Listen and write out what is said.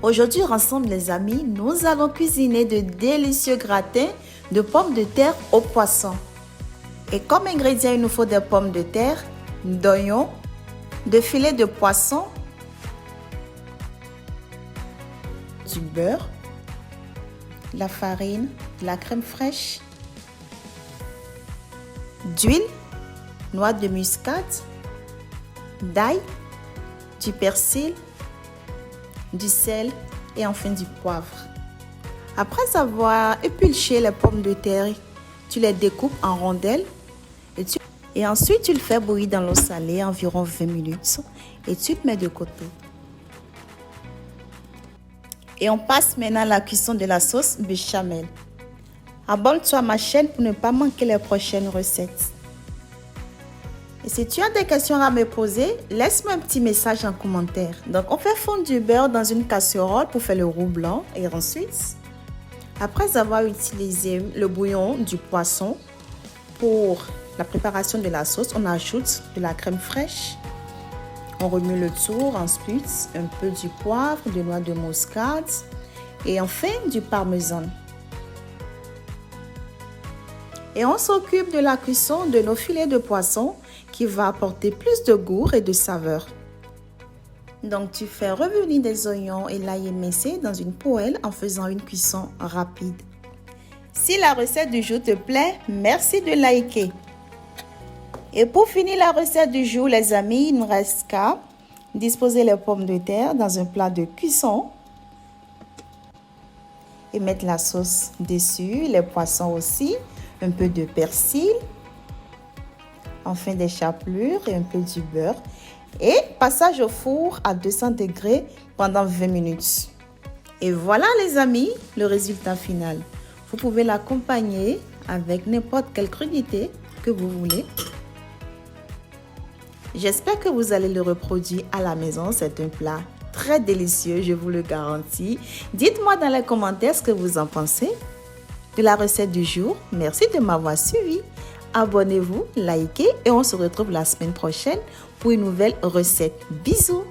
Aujourd'hui, ensemble les amis, nous allons cuisiner de délicieux gratins de pommes de terre au poisson. Et comme ingrédients, il nous faut des pommes de terre, d'oignons, de filets de poisson, du beurre, de la farine, de la crème fraîche, d'huile, noix de muscade, d'ail, du persil, du sel et enfin du poivre. Après avoir épluché les pommes de terre, tu les découpes en rondelles et ensuite tu le fais bouillir dans l'eau salée environ 20 minutes et tu te mets de côté. Et on passe maintenant à la cuisson de la sauce béchamel. Abonne-toi à ma chaîne pour ne pas manquer les prochaines recettes. Et si tu as des questions à me poser, laisse-moi un petit message en commentaire. Donc, on fait fondre du beurre dans une casserole pour faire le roux blanc. Et ensuite, après avoir utilisé le bouillon du poisson pour la préparation de la sauce, on ajoute de la crème fraîche. On remue le tout, ensuite un peu du poivre, de noix de muscade et enfin du parmesan. Et on s'occupe de la cuisson de nos filets de poisson qui va apporter plus de goût et de saveur. Donc tu fais revenir des oignons et l'ail émincé dans une poêle en faisant une cuisson rapide. Si la recette du jour te plaît, merci de liker. Et pour finir la recette du jour, les amis, il ne reste qu'à disposer les pommes de terre dans un plat de cuisson et mettre la sauce dessus, les poissons aussi, un peu de persil, enfin des chapelures et un peu du beurre. Et passage au four à 200 degrés pendant 20 minutes. Et voilà les amis, le résultat final. Vous pouvez l'accompagner avec n'importe quelle crudité que vous voulez. J'espère que vous allez le reproduire à la maison. C'est un plat très délicieux, je vous le garantis. Dites-moi dans les commentaires ce que vous en pensez de la recette du jour. Merci de m'avoir suivi. Abonnez-vous, likez et on se retrouve la semaine prochaine pour une nouvelle recette. Bisous!